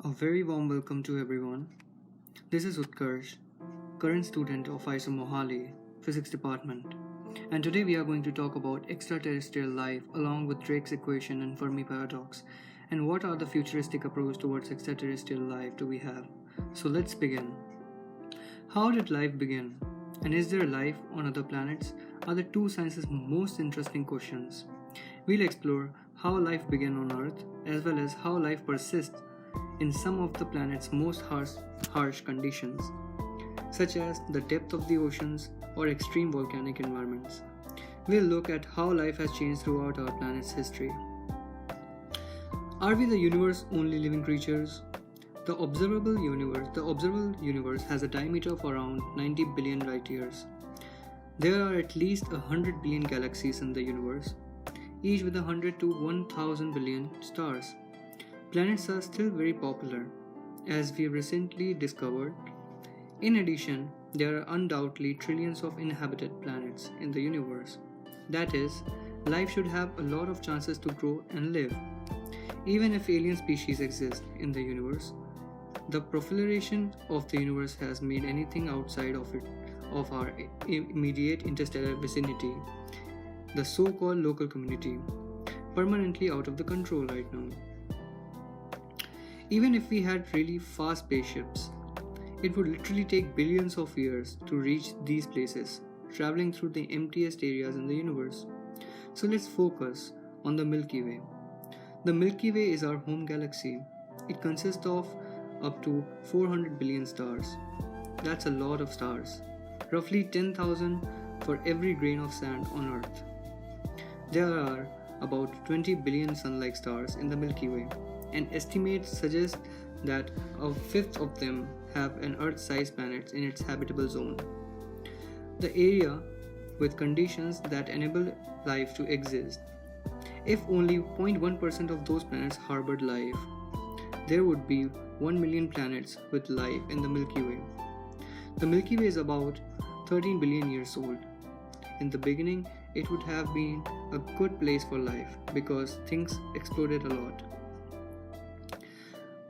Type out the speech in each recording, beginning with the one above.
A very warm welcome to everyone. This is Utkarsh, current student of ISO Mohali, Physics Department. And today we are going to talk about extraterrestrial life along with Drake's equation and Fermi paradox and what are the futuristic approach towards extraterrestrial life do we have. So let's begin. How did life begin? And is there life on other planets? Are the two science's most interesting questions. We'll explore how life began on Earth as well as how life persists in some of the planet's most harsh conditions, such as the depth of the oceans or extreme volcanic environments. We'll look at how life has changed throughout our planet's history. Are we the universe's only living creatures? The observable universe has a diameter of around 90 billion light years. There are at least 100 billion galaxies in the universe, each with 100 to 1000 billion stars. Planets are still very popular, as we recently discovered. In addition, there are undoubtedly trillions of inhabited planets in the universe. That is, life should have a lot of chances to grow and live. Even if alien species exist in the universe, the proliferation of the universe has made anything outside of our immediate interstellar vicinity, the so-called local community, permanently out of the control right now. Even if we had really fast spaceships, it would literally take billions of years to reach these places, traveling through the emptiest areas in the universe. So let's focus on the Milky Way. The Milky Way is our home galaxy. It consists of up to 400 billion stars. That's a lot of stars, roughly 10,000 for every grain of sand on Earth. There are about 20 billion sun-like stars in the Milky Way, and estimates suggest that a fifth of them have an Earth-sized planet in its habitable zone. The area with conditions that enable life to exist. If only 0.1% of those planets harbored life, there would be 1 million planets with life in the Milky Way. The Milky Way is about 13 billion years old. In the beginning, it would have been a good place for life because things exploded a lot.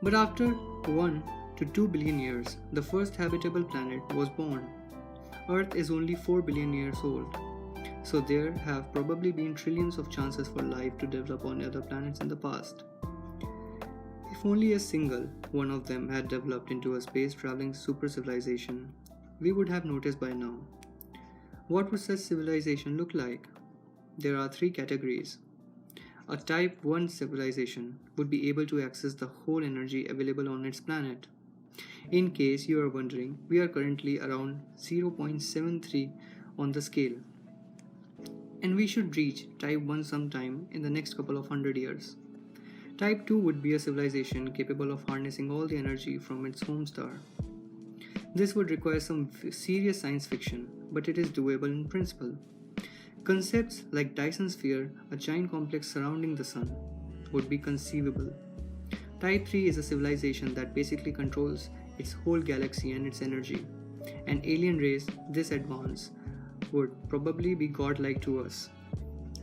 But after 1 to 2 billion years, the first habitable planet was born. Earth is only 4 billion years old, so there have probably been trillions of chances for life to develop on other planets in the past. If only a single one of them had developed into a space-traveling super civilization, we would have noticed by now. What would such civilization look like? There are 3 categories. A Type 1 civilization would be able to access the whole energy available on its planet. In case you are wondering, we are currently around 0.73 on the scale, and we should reach Type 1 sometime in the next couple of 100 years. Type 2 would be a civilization capable of harnessing all the energy from its home star. This would require some serious science fiction, but it is doable in principle. Concepts like Dyson sphere, a giant complex surrounding the sun, would be conceivable. Type 3 is a civilization that basically controls its whole galaxy and its energy. An alien race this advanced would probably be godlike to us.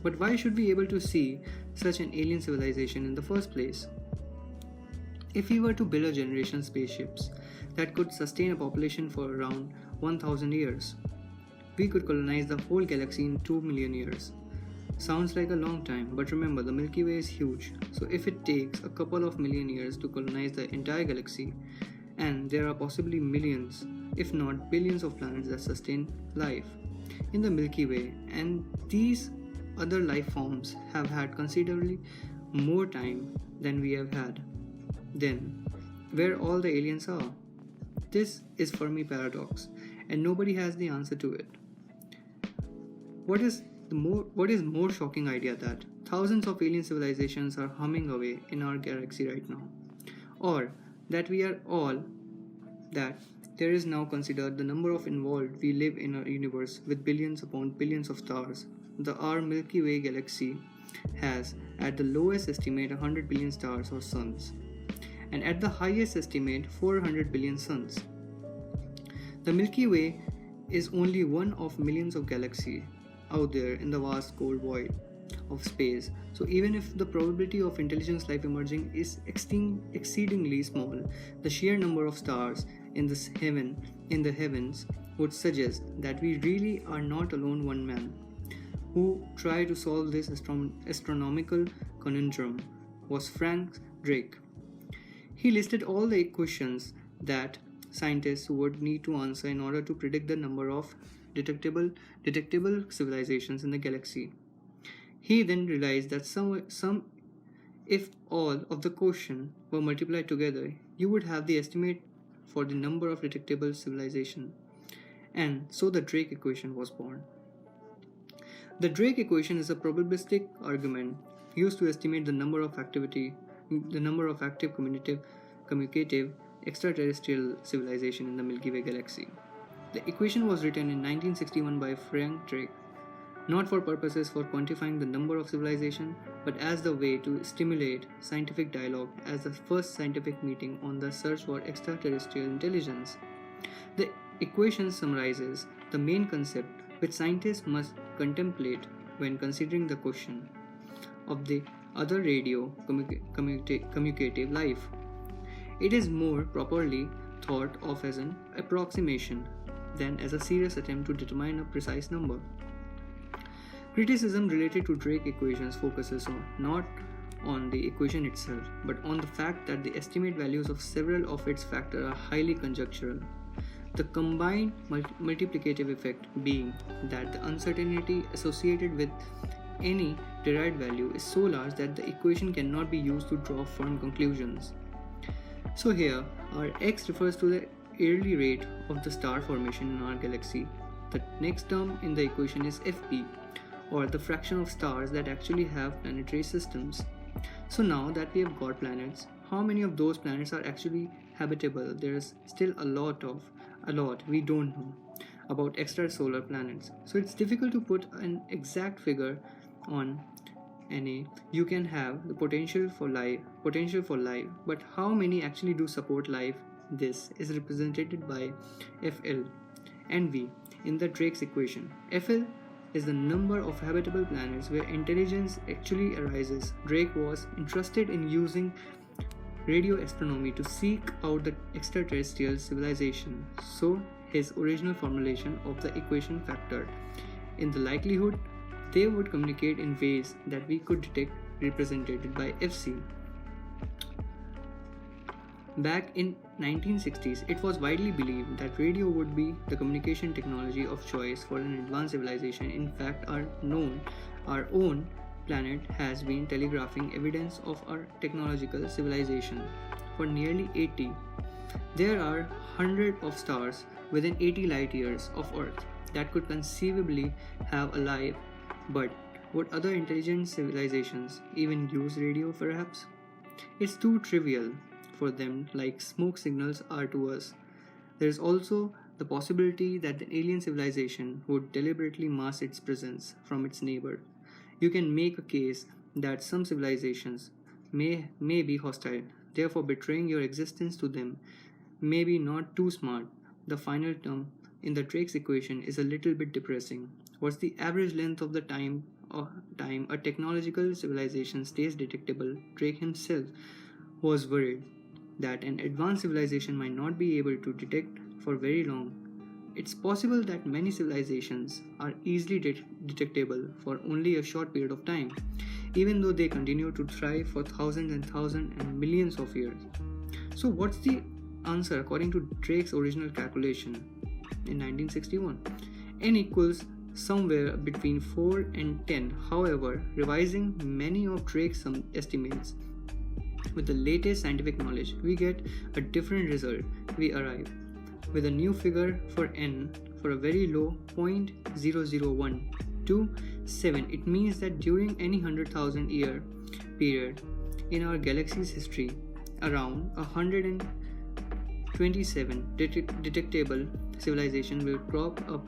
But why should we be able to see such an alien civilization in the first place? If we were to build a generation spaceships that could sustain a population for around 1000 years, we could colonize the whole galaxy in 2 million years. Sounds like a long time, but remember the Milky Way is huge, so if it takes a couple of million years to colonize the entire galaxy, and there are possibly millions, if not billions of planets that sustain life in the Milky Way, and these other life forms have had considerably more time than we have had, then where all the aliens are? This is Fermi paradox, and nobody has the answer to it. What is more shocking idea that thousands of alien civilizations are humming away in our galaxy right now, or that there is now considered the number of involved we live in our universe with billions upon billions of stars. Our Milky Way galaxy has at the lowest estimate 100 billion stars or suns, and at the highest estimate 400 billion suns. The Milky Way is only one of millions of galaxies out there in the vast cold void. of space. So even if the probability of intelligent life emerging is exceedingly small, the sheer number of stars in the heavens would suggest that we really are not alone. One man who tried to solve this astronomical conundrum was Frank Drake. He listed all the equations that scientists would need to answer in order to predict the number of detectable civilizations in the galaxy. He then realized that if all of the quotient were multiplied together, you would have the estimate for the number of detectable civilization. And so the Drake equation was born. The Drake equation is a probabilistic argument used to estimate the number of active communicative extraterrestrial civilization in the Milky Way galaxy. The equation was written in 1961 by Frank Drake, not for purposes for quantifying the number of civilization, but as the way to stimulate scientific dialogue as the first scientific meeting on the search for extraterrestrial intelligence. The equation summarizes the main concept which scientists must contemplate when considering the question of the other radio communicative life. It is more properly thought of as an approximation than as a serious attempt to determine a precise number. Criticism related to Drake equations focuses not on the equation itself, but on the fact that the estimate values of several of its factors are highly conjectural. The combined multiplicative effect being that the uncertainty associated with any derived value is so large that the equation cannot be used to draw firm conclusions. So here, our x refers to the yearly rate of the star formation in our galaxy. The next term in the equation is Fp, or the fraction of stars that actually have planetary systems. So now that we have got planets, how many of those planets are actually habitable? There is still a lot we don't know about extrasolar planets. So it's difficult to put an exact figure on Na. You can have the potential for life, but how many actually do support life? This is represented by Fl and V in the Drake's equation. Fl is the number of habitable planets where intelligence actually arises. Drake was interested in using radio astronomy to seek out the extraterrestrial civilization, so his original formulation of the equation factored in the likelihood they would communicate in ways that we could detect, represented by Fc. Back in 1960s, it was widely believed that radio would be the communication technology of choice for an advanced civilization. In fact, our own planet has been telegraphing evidence of our technological civilization for nearly 80. There are hundreds of stars within 80 light years of Earth that could conceivably have a life, but would other intelligent civilizations even use radio perhaps? It's too trivial for them, like smoke signals are to us. There is also the possibility that the alien civilization would deliberately mask its presence from its neighbor. You can make a case that some civilizations may be hostile, therefore betraying your existence to them. Maybe not too smart. The final term in the Drake's equation is a little bit depressing. What's the average length of the time a technological civilization stays detectable? Drake himself was worried that an advanced civilization might not be able to detect for very long. It's possible that many civilizations are easily detectable for only a short period of time, even though they continue to thrive for thousands and millions of years. So what's the answer according to Drake's original calculation in 1961? N equals somewhere between 4 and 10. However, revising many of Drake's estimates with the latest scientific knowledge, we get a different result. We arrive with a new figure for n for a very low 0.0012. It means that during any 100,000 year period in our galaxy's history, around 127 detectable civilization will crop up.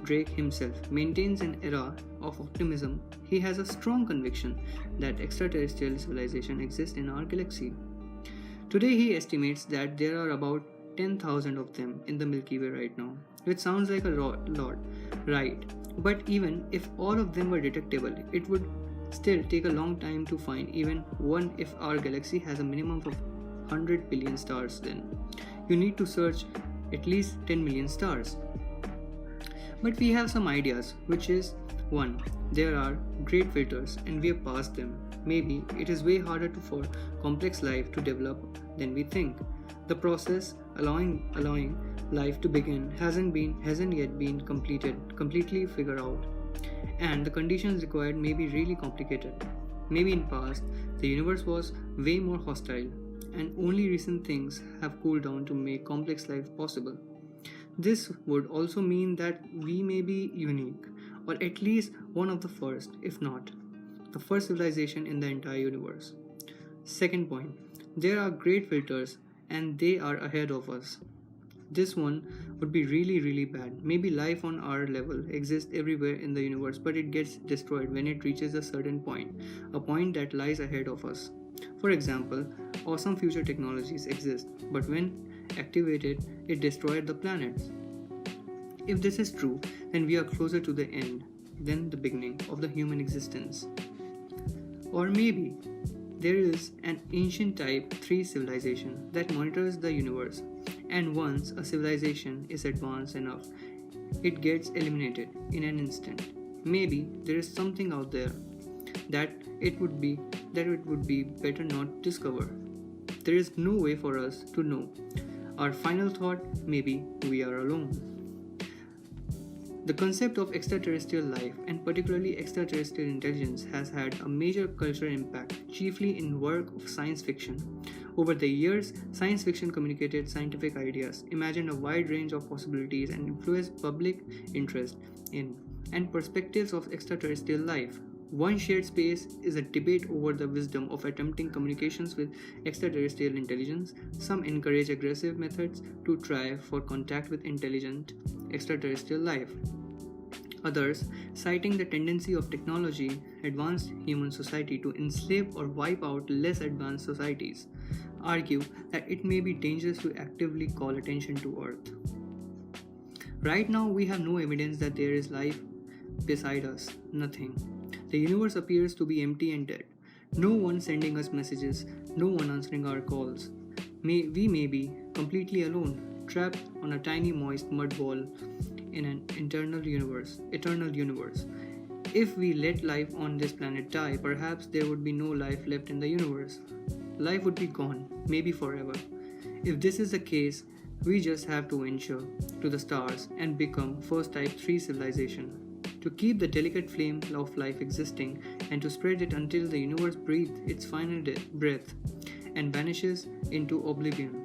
Drake himself maintains an era of optimism. He has a strong conviction that extraterrestrial civilization exists in our galaxy. Today he estimates that there are about 10,000 of them in the Milky Way right now, which sounds like a lot, right? But even if all of them were detectable, it would still take a long time to find even one if our galaxy has a minimum of 100 billion stars. Then you need to search at least 10 million stars. But we have some ideas, which is 1. There are great filters and we have passed them. Maybe it is way harder for complex life to develop than we think. The process allowing life to begin hasn't yet been completely figured out. And the conditions required may be really complicated. Maybe in past the universe was way more hostile and only recent things have cooled down to make complex life possible. This would also mean that we may be unique, or at least one of the first, if not the first civilization in the entire universe. Second point, there are great filters and they are ahead of us. This one would be really bad. Maybe life on our level exists everywhere in the universe, but it gets destroyed when it reaches a certain point, a point that lies ahead of us. For example, awesome future technologies exist, but when activated, it destroyed the planets. If this is true, then we are closer to the end than the beginning of the human existence. Or maybe there is an ancient type 3 civilization that monitors the universe, and once a civilization is advanced enough, it gets eliminated in an instant. Maybe there is something out there that it would be better not discover. There is no way for us to know. Our final thought, maybe we are alone. The concept of extraterrestrial life, and particularly extraterrestrial intelligence, has had a major cultural impact, chiefly in work of science fiction. Over the years, science fiction communicated scientific ideas, imagined a wide range of possibilities, and influenced public interest in and perspectives of extraterrestrial life. One shared space is a debate over the wisdom of attempting communications with extraterrestrial intelligence. Some encourage aggressive methods to try for contact with intelligent extraterrestrial life. Others, citing the tendency of technology, advanced human society to enslave or wipe out less advanced societies, argue that it may be dangerous to actively call attention to Earth. Right now, we have no evidence that there is life beside us. Nothing. The universe appears to be empty and dead. No one sending us messages, no one answering our calls. We may be completely alone, trapped on a tiny moist mud ball in an eternal universe. If we let life on this planet die, perhaps there would be no life left in the universe. Life would be gone, maybe forever. If this is the case, we just have to venture to the stars and become first type 3 civilization. To keep the delicate flame of life existing and to spread it until the universe breathes its final breath and vanishes into oblivion.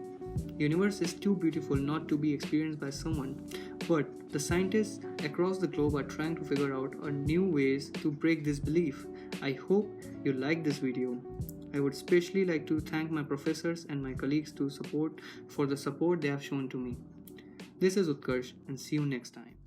The universe is too beautiful not to be experienced by someone, but the scientists across the globe are trying to figure out new ways to break this belief. I hope you like this video. I would especially like to thank my professors and my colleagues for the support they have shown to me. This is Utkarsh, and see you next time.